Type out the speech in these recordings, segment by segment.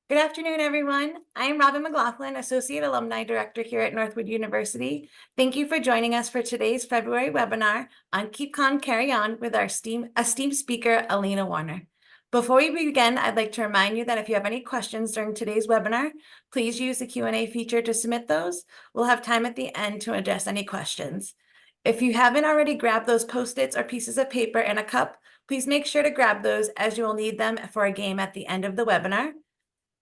Good afternoon, everyone. I am Robin McLaughlin, Associate Alumni Director here at Northwood University. Thank you for joining us for today's February webinar on Keep Calm, Carry On with our esteemed speaker, Alina Warner. Before we begin, I'd like to remind you that if you have any questions during today's webinar, please use the Q&A feature to submit those. We'll have time at the end to address any questions. If you haven't already grabbed those Post-its or pieces of paper and a cup, please make sure to grab those as you will need them for a game at the end of the webinar.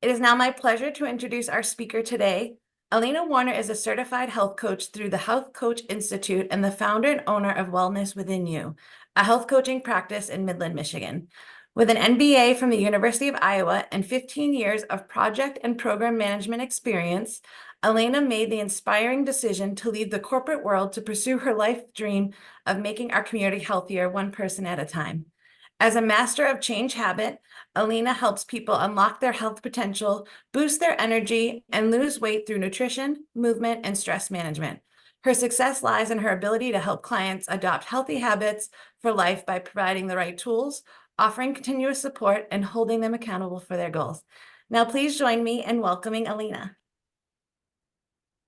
It is now my pleasure to introduce our speaker today. Alina Warner is a certified health coach through the Health Coach Institute and the founder and owner of Wellness Within You, a health coaching practice in Midland, Michigan. With an MBA from the University of Iowa and 15 years of project and program management experience, Alina made the inspiring decision to leave the corporate world to pursue her life dream of making our community healthier one person at a time. As a master of change habit, Alina helps people unlock their health potential, boost their energy, and lose weight through nutrition, movement, and stress management. Her success lies in her ability to help clients adopt healthy habits for life by providing the right tools, offering continuous support, and holding them accountable for their goals. Now, please join me in welcoming Alina.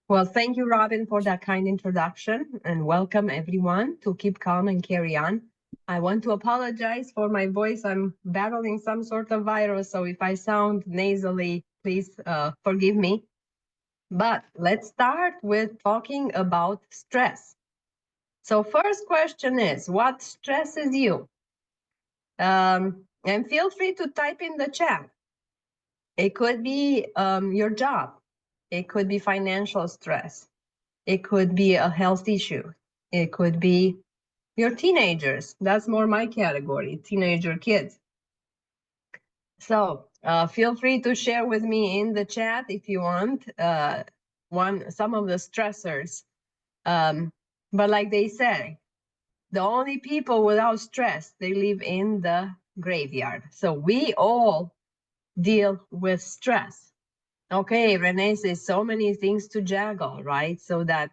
Well, thank you, Robin, for that kind introduction, and welcome everyone to Keep Calm and Carry On. I want to apologize for my voice. I'm battling some sort of virus, so if I sound nasally, please forgive me. But let's start with talking about stress. So first question is, what stresses you? And feel free to type in the chat. It could be your job. It could be financial stress. It could be a health issue. It could be your teenagers. That's more my category, teenager kids. So feel free to share with me in the chat if you want some of the stressors. But like they say, the only people without stress, they live in the graveyard. So we all deal with stress. Okay, Renee says so many things to juggle, right? So that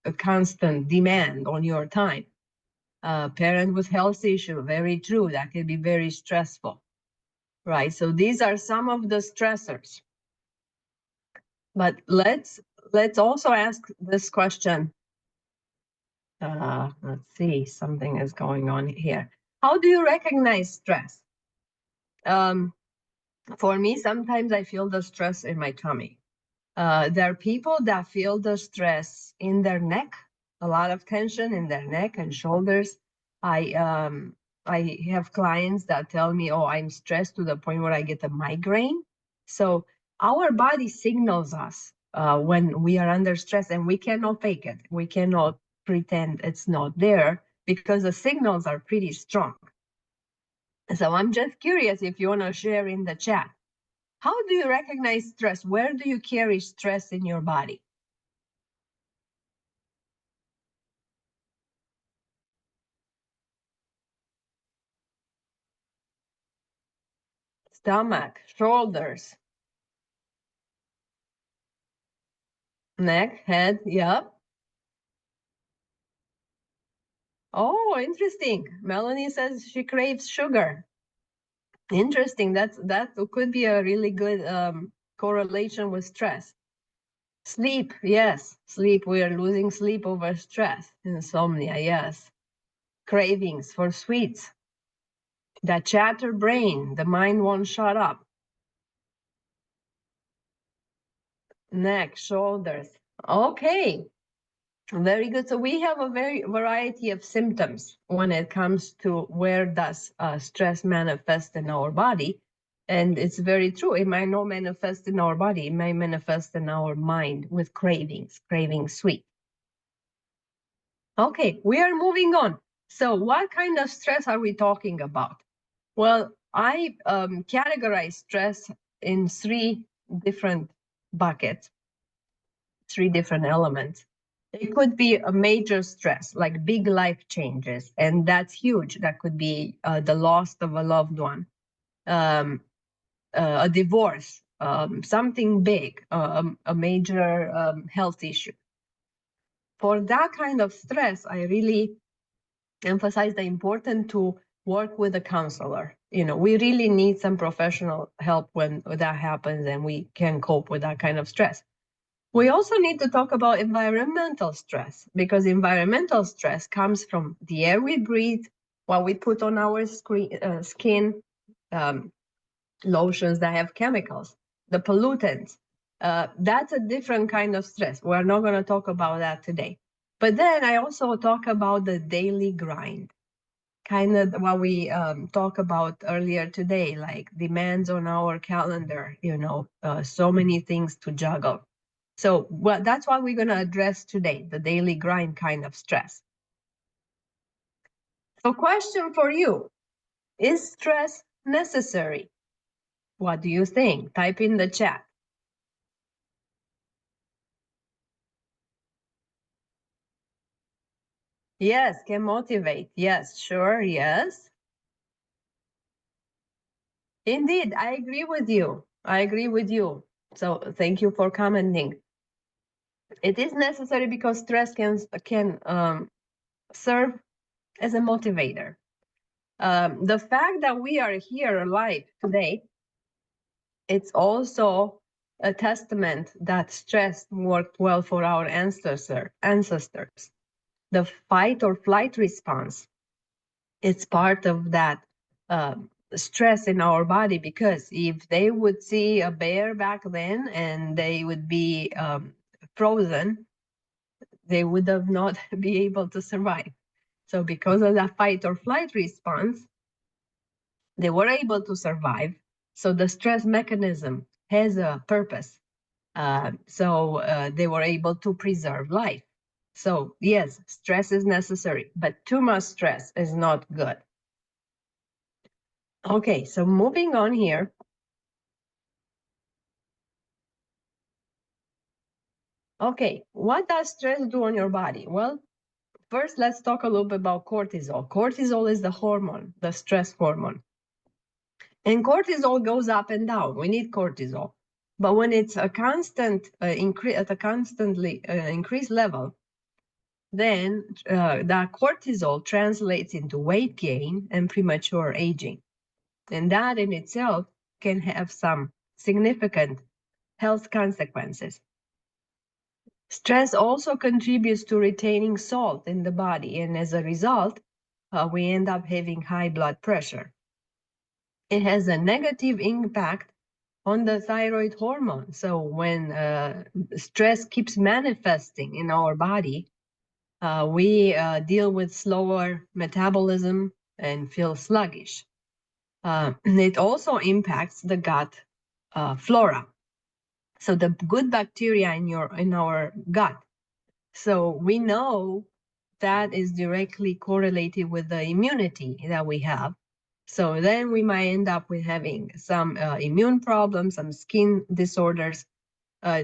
a constant demand on your time. Parent with health issue, very true. That can be very stressful, right? So these are some of the stressors. But let's also ask this question. Let's see, something is going on here. How do you recognize stress? For me, sometimes I feel the stress in my tummy. There are people that feel the stress in their neck, a lot of tension in their neck and shoulders. I have clients that tell me, oh, I'm stressed to the point where I get a migraine. So our body signals us when we are under stress, and we cannot fake it. We cannot pretend it's not there because the signals are pretty strong. So I'm just curious if you want to share in the chat. How do you recognize stress? Where do you carry stress in your body? Stomach, shoulders, neck, head, yep. Oh, interesting. Melanie says she craves sugar. Interesting. That could be a really good correlation with stress. Sleep, yes. Sleep. We are losing sleep over stress. Insomnia, yes. Cravings for sweets. That chatter brain, the mind won't shut up. Neck, shoulders. Okay. Very good. So we have a variety of symptoms when it comes to where does stress manifest in our body. And it's very true. It might not manifest in our body. It might manifest in our mind with cravings, craving sweet. Okay, we are moving on. So what kind of stress are we talking about? Well, I categorize stress in 3 different buckets, 3 different elements. It could be a major stress, like big life changes, and that's huge. That could be the loss of a loved one, a divorce, something big, a major health issue. For that kind of stress, I really emphasize the importance to work with a counselor. We really need some professional help when that happens and we can cope with that kind of stress. We also need to talk about environmental stress, because environmental stress comes from the air we breathe, what we put on our skin, lotions that have chemicals, the pollutants. That's a different kind of stress. We're not going to talk about that today. But then I also talk about the daily grind, kind of what we talked about earlier today, like demands on our calendar, so many things to juggle. So that's what we're going to address today, the daily grind kind of stress. So question for you, is stress necessary? What do you think? Type in the chat. Yes, can motivate. Yes, sure, yes. Indeed, I agree with you. I agree with you. So thank you for commenting. It is necessary because stress can serve as a motivator. The fact that we are here alive today, it's also a testament that stress worked well for our ancestors. The fight or flight response, it's part of that stress in our body, because if they would see a bear back then and they would be frozen, they would have not be able to survive. So because of that fight or flight response, they were able to survive. So the stress mechanism has a purpose. So they were able to preserve life. So yes, stress is necessary, but too much stress is not good. Okay, so moving on here. Okay, what does stress do on your body? Well, first, let's talk a little bit about cortisol. Cortisol is the hormone, the stress hormone. And cortisol goes up and down. We need cortisol. But when it's a constant increase at a constantly increased level, then that cortisol translates into weight gain and premature aging. And that in itself can have some significant health consequences. Stress also contributes to retaining salt in the body, and as a result, we end up having high blood pressure. It has a negative impact on the thyroid hormone. So when stress keeps manifesting in our body, we deal with slower metabolism and feel sluggish. It also impacts the gut flora. So the good bacteria in our gut. So we know that is directly correlated with the immunity that we have. So then we might end up with having some immune problems, some skin disorders,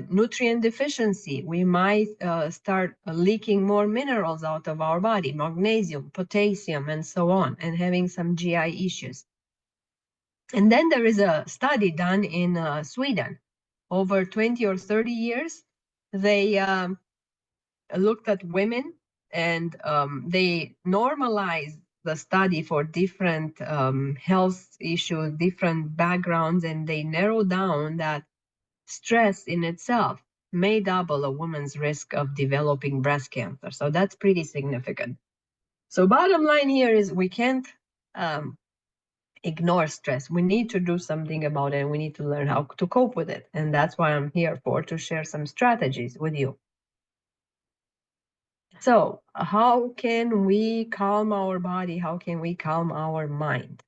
nutrient deficiency. We might start leaking more minerals out of our body, magnesium, potassium, and so on, and having some GI issues. And then there is a study done in Sweden. Over 20 or 30 years, they looked at women, and they normalized the study for different health issues, different backgrounds, and they narrowed down that stress in itself may double a woman's risk of developing breast cancer. So that's pretty significant. So bottom line here is we can't ignore stress. We need to do something about it, and we need to learn how to cope with it. And that's why I'm here for, to share some strategies with you. So how can we calm our body? How can we calm our mind?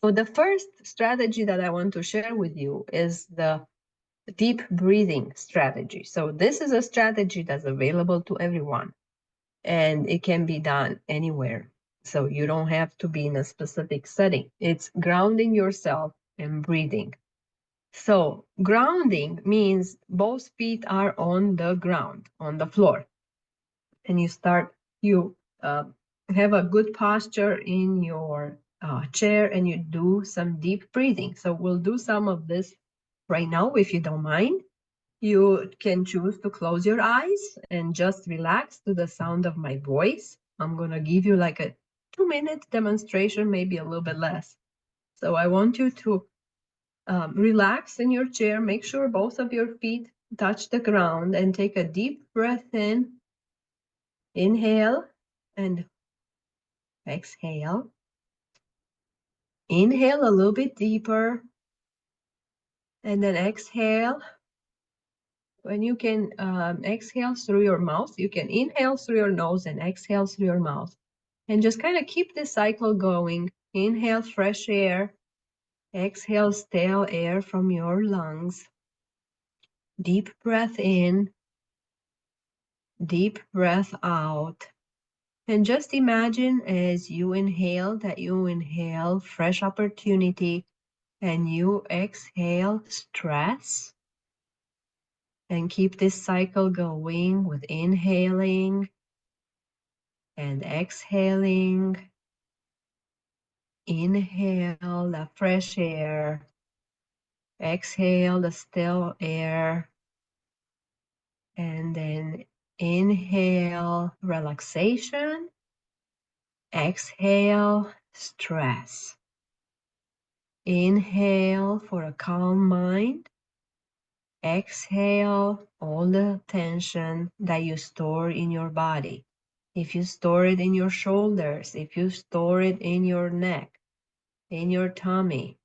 So the first strategy that I want to share with you is the deep breathing strategy. So this is a strategy that's available to everyone, and it can be done anywhere. So you don't have to be in a specific setting. It's grounding yourself and breathing. So grounding means both feet are on the ground, on the floor. And you have a good posture in your chair, and you do some deep breathing. So we'll do some of this right now, if you don't mind. You can choose to close your eyes and just relax to the sound of my voice. I'm going to give you like a 2-minute demonstration, maybe a little bit less. So I want you to relax in your chair. Make sure both of your feet touch the ground and take a deep breath in. Inhale and exhale. Inhale a little bit deeper and then exhale. When you can exhale through your mouth, you can inhale through your nose and exhale through your mouth. And just kind of keep this cycle going. Inhale fresh air. Exhale stale air from your lungs. Deep breath in. Deep breath out. And just imagine as you inhale that you inhale fresh opportunity and you exhale stress. And keep this cycle going with inhaling and exhaling. Inhale the fresh air. Exhale the stale air. And then inhale relaxation. Exhale stress. Inhale for a calm mind. Exhale all the tension that you store in your body. If you store it in your shoulders, if you store it in your neck, in your tummy,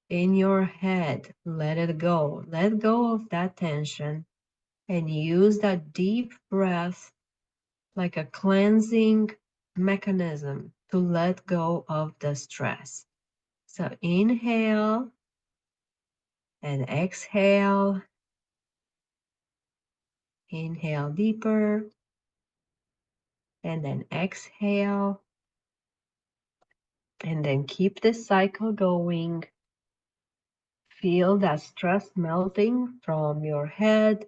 in your head, let it go. Let go of that tension and use that deep breath like a cleansing mechanism to let go of the stress. So inhale and exhale. Inhale deeper and then exhale. And then keep this cycle going. Feel that stress melting from your head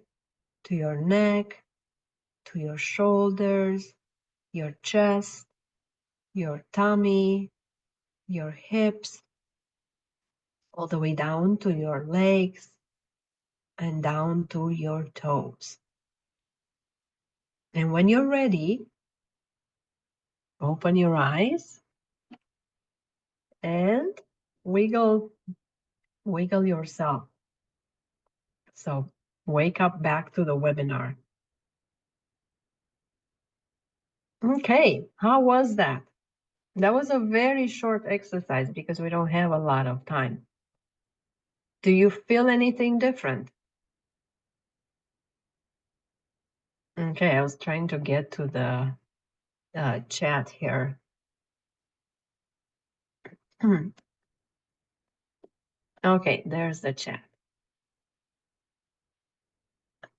to your neck, to your shoulders, your chest, your tummy, your hips, all the way down to your legs and down to your toes. And when you're ready, open your eyes and wiggle yourself. So wake up back to the webinar. Okay, how was that? That was a very short exercise because we don't have a lot of time. Do you feel anything different? Okay, I was trying to get to the chat here. Okay, there's the chat.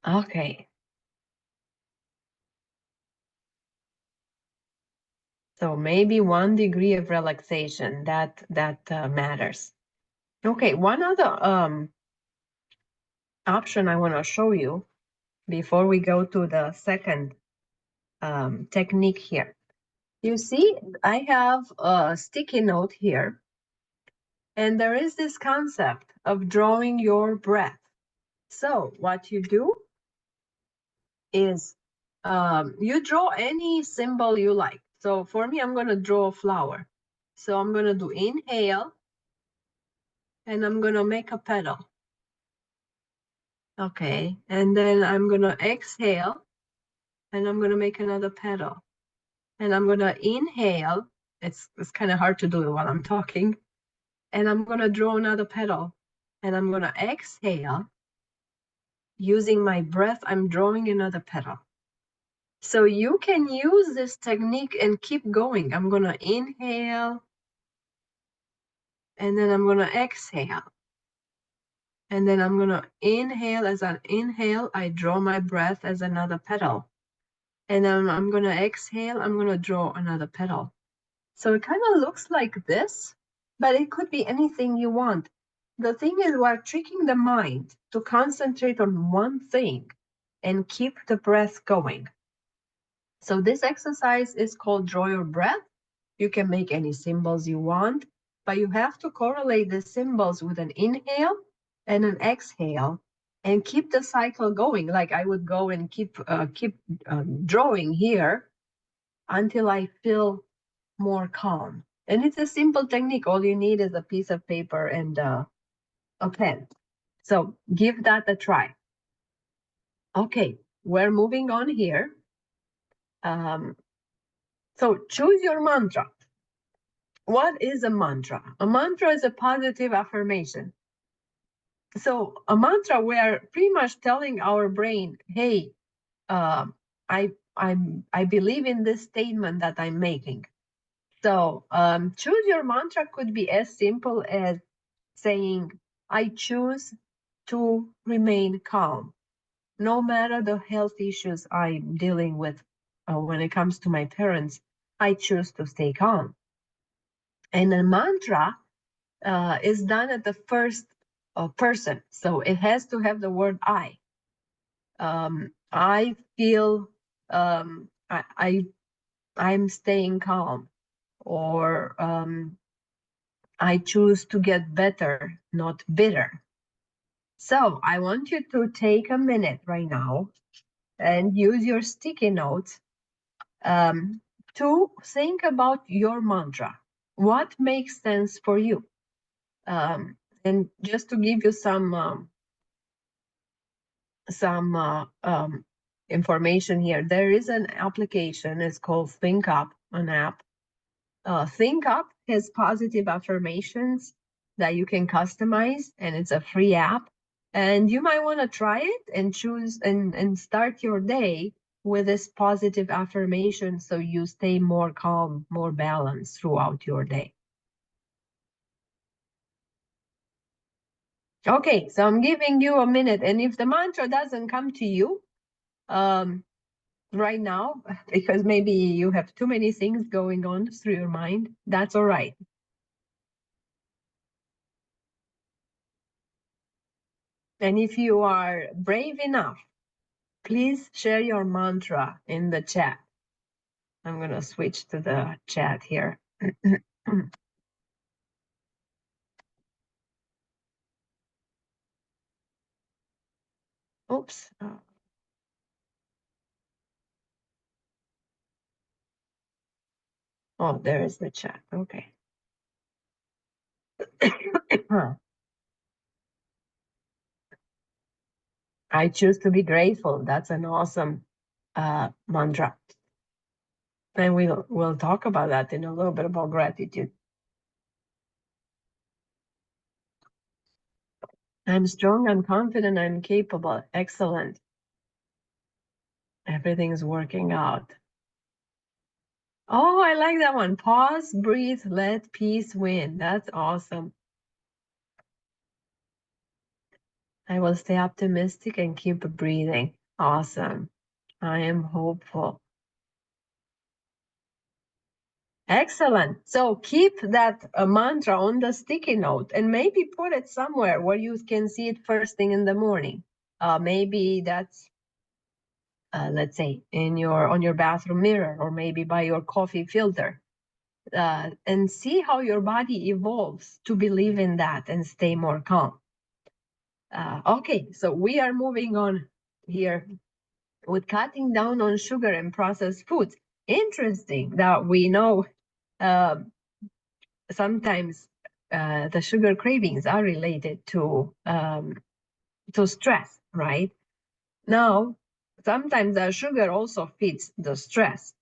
Okay. So maybe 1 degree of relaxation, that matters. Okay, one other option I want to show you before we go to the second technique here. You see, I have a sticky note here, and there is this concept of drawing your breath. So what you do is you draw any symbol you like. So for me, I'm going to draw a flower. So I'm going to do inhale, and I'm going to make a petal. Okay, and then I'm going to exhale, and I'm going to make another petal. And I'm going to inhale. It's kind of hard to do it while I'm talking. And I'm going to draw another petal. And I'm going to exhale. Using my breath, I'm drawing another petal. So you can use this technique and keep going. I'm going to inhale. And then I'm going to exhale. And then I'm going to inhale. As I inhale, I draw my breath as another petal. And then I'm going to exhale. I'm going to draw another petal. So it kind of looks like this, but it could be anything you want. The thing is, we're tricking the mind to concentrate on one thing and keep the breath going. So this exercise is called Draw Your Breath. You can make any symbols you want, but you have to correlate the symbols with an inhale and an exhale and keep the cycle going. Like I would go and keep drawing here until I feel more calm. And it's a simple technique. All you need is a piece of paper and a pen. So give that a try. Okay, we're moving on here. So choose your mantra. What is a mantra? A mantra is a positive affirmation. So a mantra, we're pretty much telling our brain, hey, uh, I believe in this statement that I'm making. So choose your mantra could be as simple as saying, I choose to remain calm, no matter the health issues I'm dealing with. When it comes to my parents, I choose to stay calm. And a mantra is done at the first person, so it has to have the word I. I feel I'm staying calm, or I choose to get better, not bitter. So I want you to take a minute right now and use your sticky notes to think about your mantra. What makes sense for you? And just to give you some information here, there is an application. It's called Think Up, an app. Think Up has positive affirmations that you can customize, and it's a free app. And you might want to try it and choose and start your day with this positive affirmation so you stay more calm, more balanced throughout your day. Okay, so I'm giving you a minute, and if the mantra doesn't come to you right now, because maybe you have too many things going on through your mind, that's all right. And if you are brave enough, please share your mantra in the chat. I'm going to switch to the chat here. Oops. Oh, there is the chat. Okay. I choose to be grateful. That's an awesome mantra. And we'll talk about that in a little bit about gratitude. I'm strong, I'm confident, I'm capable. Excellent. Everything's working out. Oh, I like that one. Pause, breathe, let peace win. That's awesome. I will stay optimistic and keep breathing. Awesome. I am hopeful. Excellent. So keep that mantra on the sticky note and maybe put it somewhere where you can see it first thing in the morning. Maybe that's, let's say, on your bathroom mirror, or maybe by your coffee filter. And see how your body evolves to believe in that and stay more calm. Okay, so we are moving on here with cutting down on sugar and processed foods. Interesting that we know sometimes the sugar cravings are related to stress, right? Now, sometimes the sugar also feeds the stress.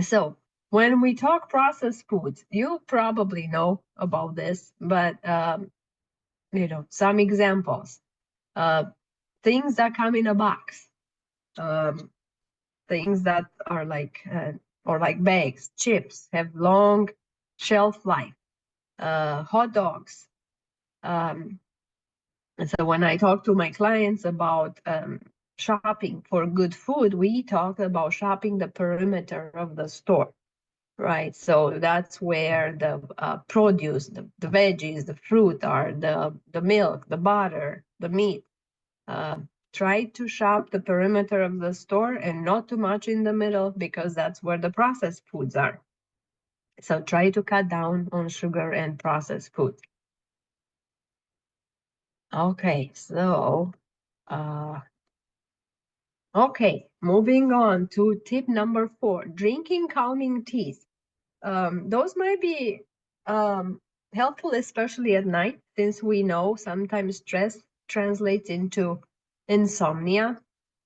So when we talk processed foods, you probably know about this, but some examples. Things that come in a box. Things that are like bags, chips, have long shelf life. Hot dogs. And so when I talk to my clients about shopping for good food, we talk about shopping the perimeter of the store, right? So that's where the produce, the veggies, the fruit are, the milk, the butter, the meat. Try to shop the perimeter of the store and not too much in the middle, because that's where the processed foods are. So try to cut down on sugar and processed food. Okay, so, okay, moving on to tip number 4, drinking calming teas. those might be helpful, especially at night, since we know sometimes stress translates into insomnia.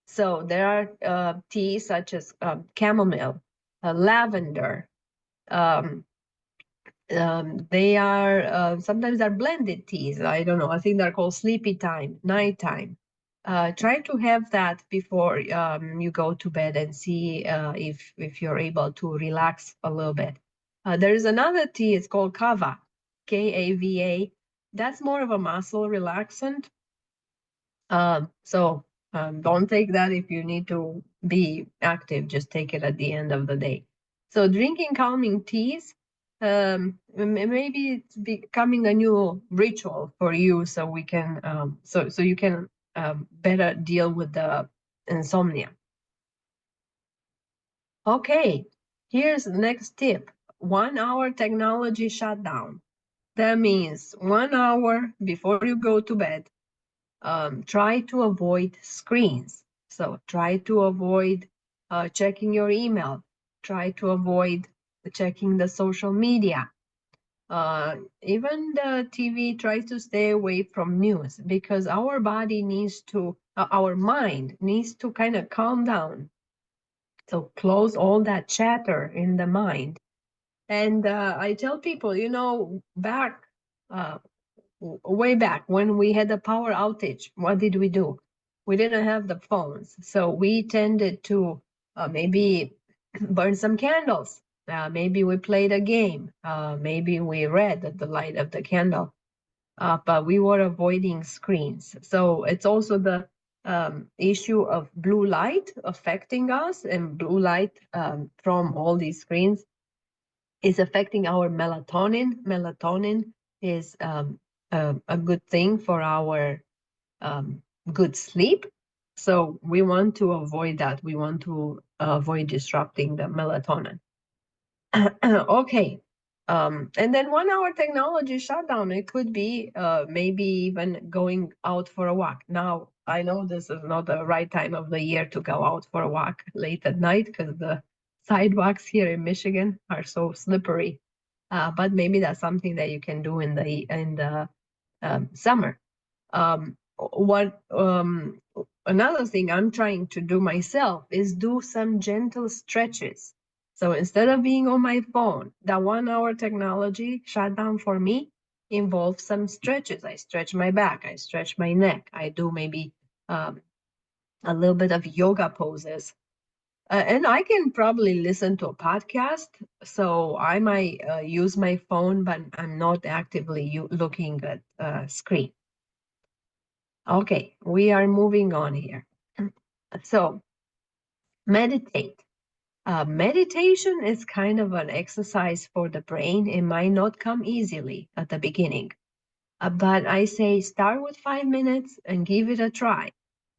So there are teas such as chamomile, lavender. Um, they are sometimes they're blended teas. I don't know. I think they're called sleepy time, nighttime. Try to have that before you go to bed and see if you're able to relax a little bit. There is another tea. It's called kava, Kava. That's more of a muscle relaxant. So don't take that if you need to be active. Just take it at the end of the day. So drinking calming teas, maybe it's becoming a new ritual for you, so we can so you can better deal with the insomnia. Okay, here's the next tip: 1 hour technology shutdown. That means 1 hour before you go to bed. Try to avoid screens. So try to avoid checking your email. Try to avoid checking the social media. Even the TV, try to stay away from news, because our body needs to, our mind needs to kind of calm down. So close all that chatter in the mind. And I tell people, back uh, way back when we had a power outage, what did we do? We didn't have the phones, so we tended to maybe burn some candles. Maybe we played a game. Maybe we read at the light of the candle. But we were avoiding screens. So it's also the issue of blue light affecting us, and blue light from all these screens is affecting our melatonin. Melatonin is a good thing for our good sleep. So we want to avoid that. We want to avoid disrupting the melatonin. Okay. And then 1 hour technology shutdown, it could be maybe even going out for a walk. Now, I know this is not the right time of the year to go out for a walk late at night, because the sidewalks here in Michigan are so slippery. But maybe that's something that you can do in the summer. Another thing I'm trying to do myself is do some gentle stretches. So instead of being on my phone, that 1 hour technology shutdown for me involves some stretches. I stretch my back, I stretch my neck, I do maybe a little bit of yoga poses. And I can probably listen to a podcast, so I might use my phone, but I'm not actively looking at screen. Okay, we are moving on here. So, meditate. Meditation is kind of an exercise for the brain. It might not come easily at the beginning, but I say start with 5 minutes and give it a try.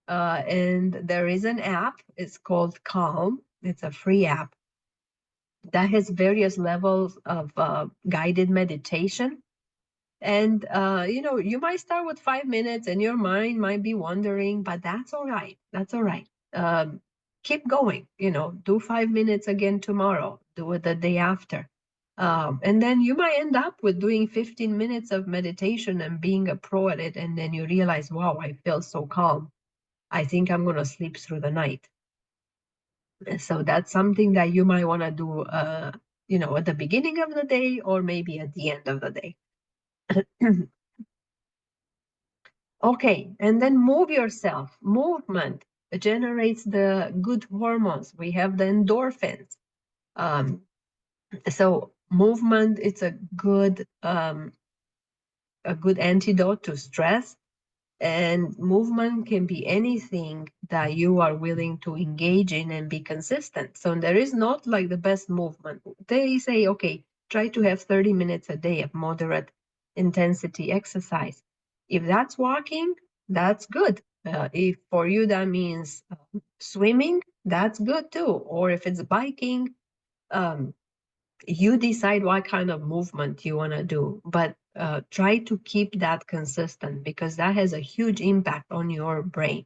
And there is an app, it's called Calm. It's a free app that has various levels of guided meditation. And, you might start with 5 minutes and your mind might be wandering, but that's all right. That's all right. Keep going, do 5 minutes again tomorrow, do it the day after. And then you might end up with doing 15 minutes of meditation and being a pro at it. And then you realize, wow, I feel so calm. I think I'm going to sleep through the night. So that's something that you might want to do, at the beginning of the day or maybe at the end of the day. Okay, and then move yourself. Movement generates the good hormones. We have the endorphins. So movement, it's a good antidote to stress. And movement can be anything that you are willing to engage in and be consistent. So there is not like the best movement. They say, okay, try to have 30 minutes a day of moderate intensity exercise. If that's walking, that's good. If for you that means swimming, that's good too. Or if it's biking, you decide what kind of movement you want to do, but try to keep that consistent, because that has a huge impact on your brain.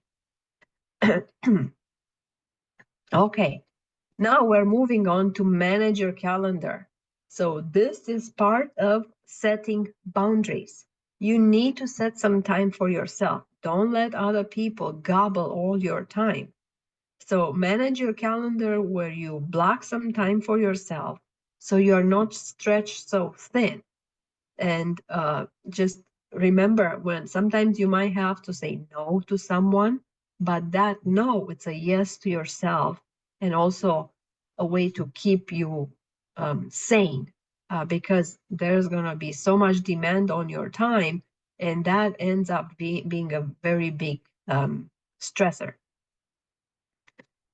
Okay, now we're moving on to manage your calendar. So this is part of setting boundaries. You need to set some time for yourself. Don't let other people gobble all your time. So manage your calendar where you block some time for yourself so you're not stretched so thin. And just remember, when sometimes you might have to say no to someone, but that no, it's a yes to yourself, and also a way to keep you sane, because there's going to be so much demand on your time, and that ends up being a very big stressor.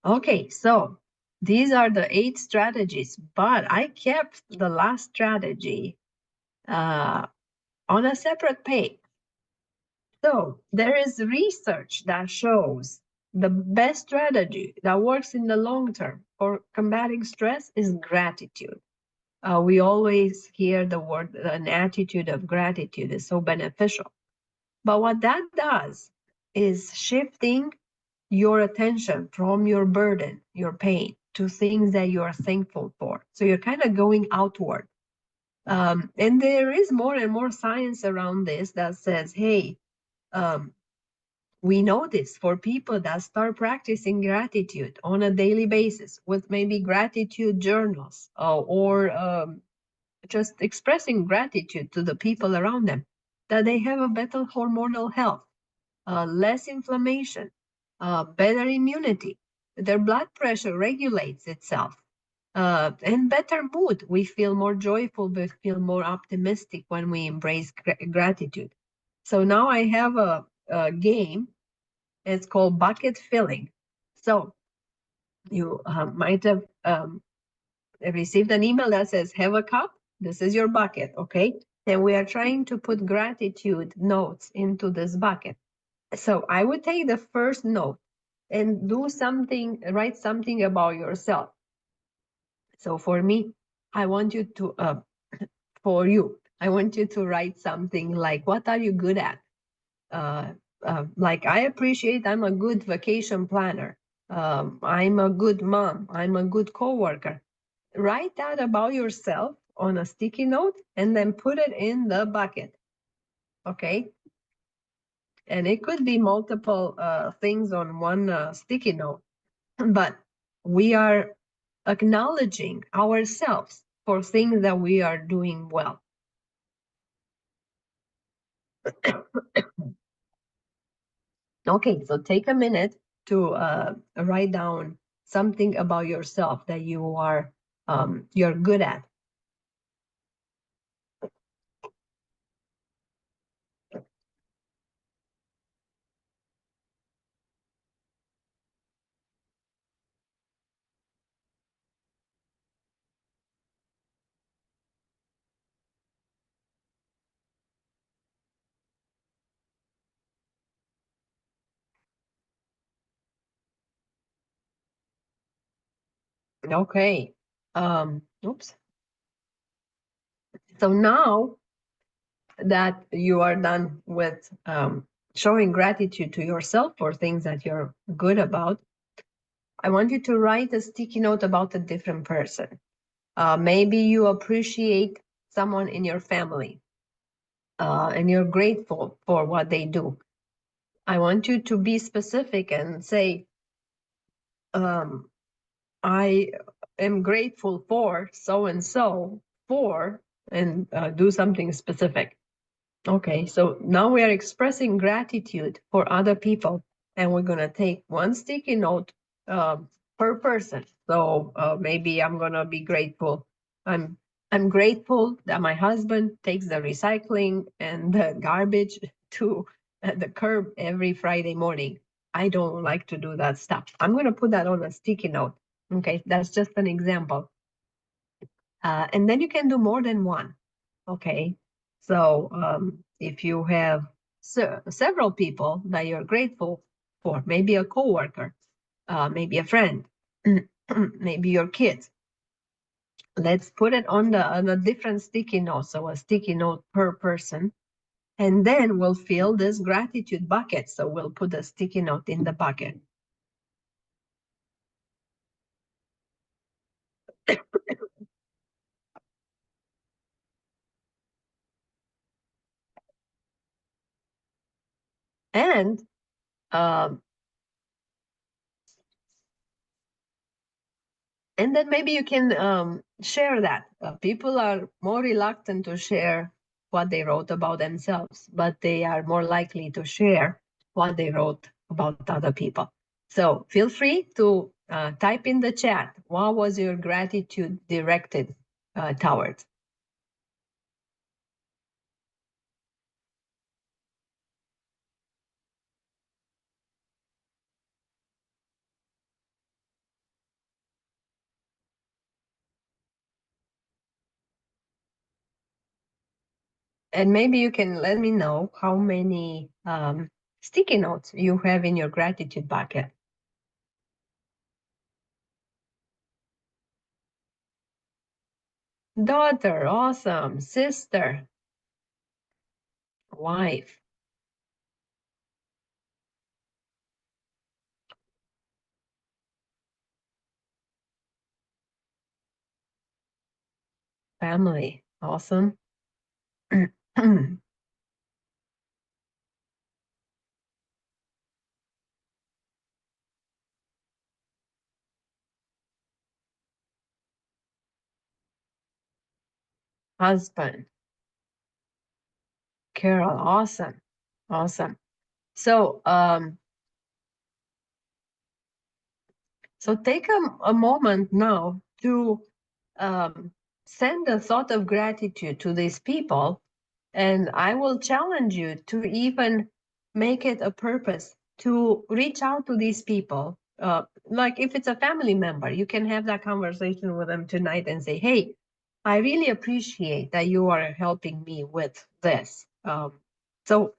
Okay, so these are the 8 strategies, but I kept the last strategy on a separate page. So there is research that shows the best strategy that works in the long term for combating stress is gratitude. We always hear the word, an attitude of gratitude is so beneficial. But what that does is shifting your attention from your burden, your pain, to things that you are thankful for. So you're kind of going outward. And there is more and more science around this that says, hey, we know this for people that start practicing gratitude on a daily basis with maybe gratitude journals, or just expressing gratitude to the people around them, that they have a better hormonal health, less inflammation, better immunity. Their blood pressure regulates itself, and better mood. We feel more joyful, we feel more optimistic when we embrace gratitude. So now I have a game. It's called bucket filling. So you might have received an email that says, have a cup. This is your bucket, okay? And we are trying to put gratitude notes into this bucket. So I would take the first note and do something, write something about yourself. So for me, I want you to, I want you to write something like, what are you good at? Like, I appreciate I'm a good vacation planner. I'm a good mom. I'm a good coworker. Write that about yourself on a sticky note and then put it in the bucket. Okay. And it could be multiple things on one sticky note, but we are acknowledging ourselves for things that we are doing well. Okay, so take a minute to write down something about yourself that you are you're good at. Okay. Oops. So now that you are done with showing gratitude to yourself for things that you're good about, I want you to write a sticky note about a different person. Maybe you appreciate someone in your family, and you're grateful for what they do. I want you to be specific and say, I am grateful for so and so for, and do something specific. Okay, so now we are expressing gratitude for other people, and we're gonna take one sticky note per person. So maybe I'm gonna be grateful. I'm grateful that my husband takes the recycling and the garbage to the curb every Friday morning. I don't like to do that stuff. I'm gonna put that on a sticky note. Okay, that's just an example. And then you can do more than one. Okay, so if you have several people that you're grateful for, maybe a coworker, maybe a friend, maybe your kids, let's put it on a different sticky note, so a sticky note per person, and then we'll fill this gratitude bucket. So we'll put a sticky note in the bucket. And um, and then maybe you can share that. People are more reluctant to share what they wrote about themselves, but they are more likely to share what they wrote about other people. So feel free to type in the chat, what was your gratitude directed towards? And maybe you can let me know how many sticky notes you have in your gratitude bucket. Daughter, awesome. Sister, wife, family, awesome. Husband, Carol, awesome. Awesome. So so take a moment now to send a thought of gratitude to these people. And I will challenge you to even make it a purpose to reach out to these people. Like if it's a family member, you can have that conversation with them tonight and say, hey, I really appreciate that you are helping me with this. So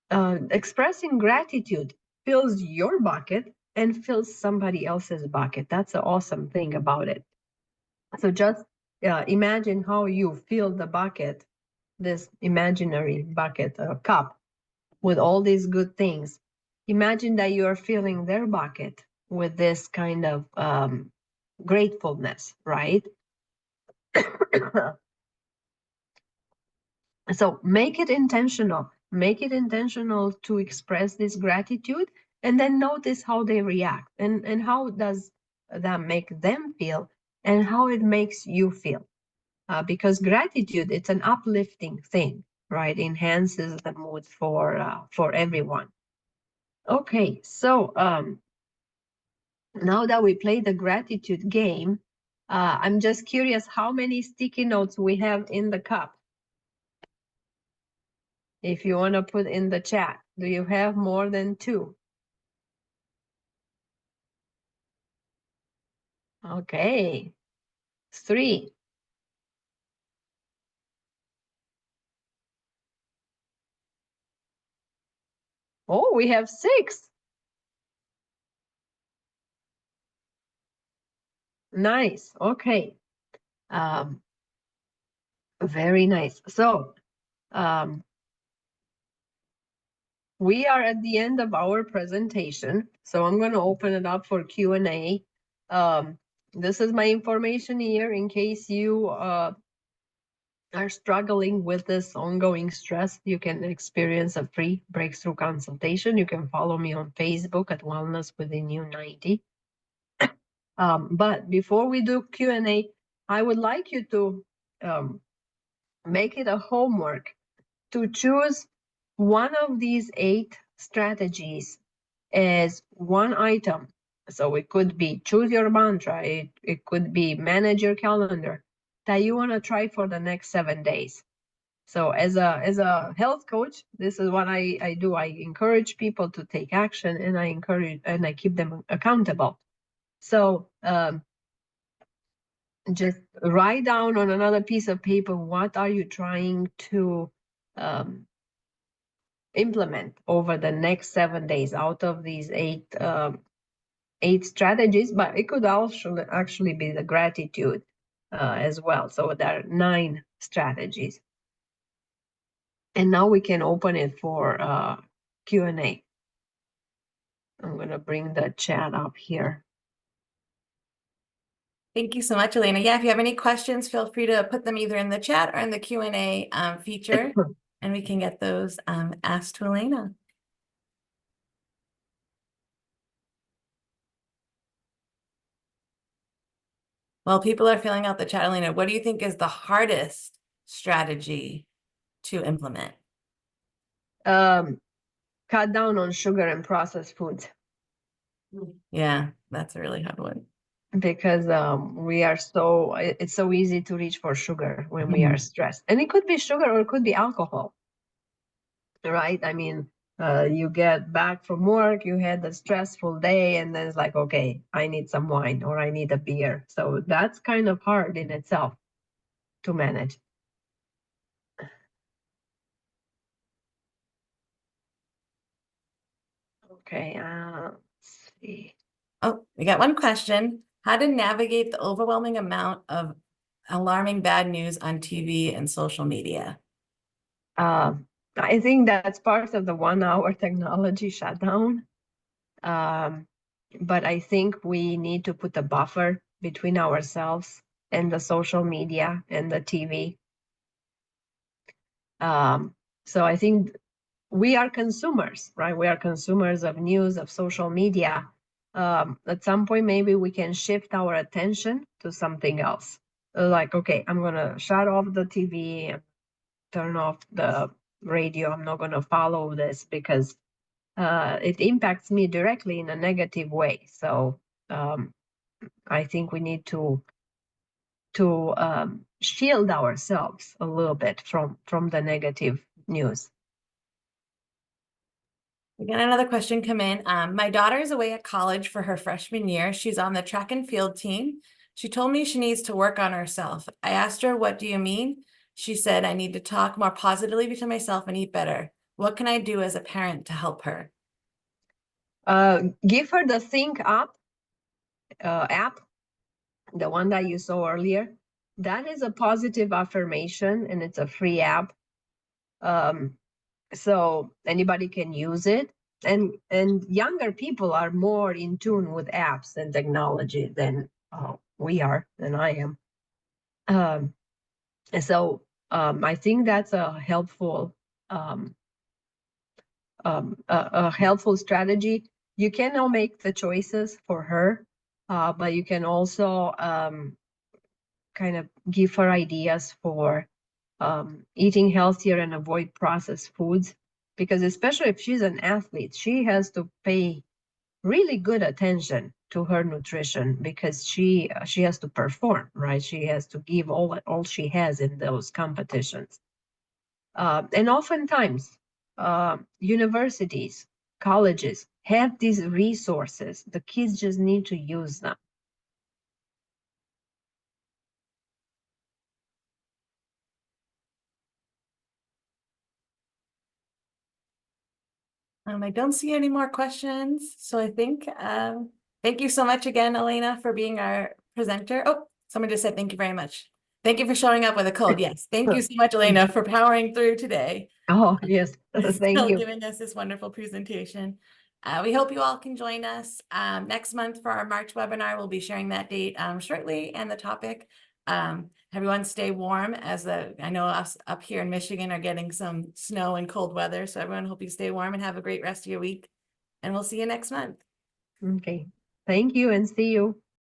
expressing gratitude fills your bucket and fills somebody else's bucket. That's the awesome thing about it. So just imagine how you fill the bucket, this imaginary bucket, cup, with all these good things. Imagine that you are filling their bucket with this kind of gratefulness, right? So make it intentional. Make it intentional to express this gratitude and then notice how they react and how does that make them feel and how it makes you feel. Because gratitude, it's an uplifting thing, right? Enhances the mood for everyone. Okay, so now that we played the gratitude game, I'm just curious how many sticky notes we have in the cup. If you want to put in the chat, do you have more than 2? Okay, 3. Oh, we have 6. Nice. Okay. Very nice. So we are at the end of our presentation. So I'm going to open it up for Q&A. This is my information here in case you are struggling with this ongoing stress. You can experience a free breakthrough consultation. You can follow me on Facebook at Wellness Within You 90. But before we do Q&A, I would like you to make it a homework to choose one of these 8 strategies as one item. So it could be choose your mantra, it could be manage your calendar, that you want to try for the next 7 days. So as a health coach, this is what I do. I encourage people to take action, and I keep them accountable. So just write down on another piece of paper, what are you trying to implement over the next 7 days out of these 8 strategies, but it could also actually be the gratitude as well. So there are 9 strategies. And now we can open it for Q&A. I'm going to bring the chat up here. Thank you so much, Alina. Yeah, if you have any questions, feel free to put them either in the chat or in the Q&A feature, and we can get those asked to Alina. While people are filling out the chat, Alina, what do you think is the hardest strategy to implement? Cut down on sugar and processed foods. Yeah, that's a really hard one. Because it's so easy to reach for sugar when we are stressed. And it could be sugar or it could be alcohol, right? I mean, you get back from work, you had a stressful day, and then it's like, okay, I need some wine or I need a beer. So that's kind of hard in itself to manage. Okay, let's see. Oh, we got one question. How to navigate the overwhelming amount of alarming bad news on TV and social media? I think that's part of the 1 hour technology shutdown. But I think we need to put a buffer between ourselves and the social media and the TV. So I think we are consumers, right? We are consumers of news, of social media. At some point, maybe we can shift our attention to something else. Like, okay, I'm going to shut off the TV and turn off the radio. I'm not going to follow this because it impacts me directly in a negative way. So I think we need to shield ourselves a little bit from the negative news. We got another question come in. My daughter is away at college for her freshman year. She's on the track and field team. She told me she needs to work on herself. I asked her, what do you mean? She said, I need to talk more positively to myself and eat better. What can I do as a parent to help her? Give her the Think Up app, the one that you saw earlier. That is a positive affirmation and it's a free app. So anybody can use it. And younger people are more in tune with apps and technology than we are, than I am. And so I think that's a helpful strategy. You cannot make the choices for her, but you can also kind of give her ideas for eating healthier and avoid processed foods. Because especially if she's an athlete, she has to pay really good attention to her nutrition because she has to perform, right? She has to give all she has in those competitions. And oftentimes, universities, colleges have these resources. The kids just need to use them. I don't see any more questions. So I think, thank you so much again, Alina, for being our presenter. Oh, someone just said, thank you very much. Thank you for showing up with a cold. Yes. Thank you so much, Alina, for powering through today. Oh, yes. Thank you. Giving us this wonderful presentation. We hope you all can join us next month for our March webinar. We'll be sharing that date shortly and the topic. Everyone stay warm I know us up here in Michigan are getting some snow and cold weather. So everyone hope you stay warm and have a great rest of your week. And we'll see you next month. Okay. Thank you and see you.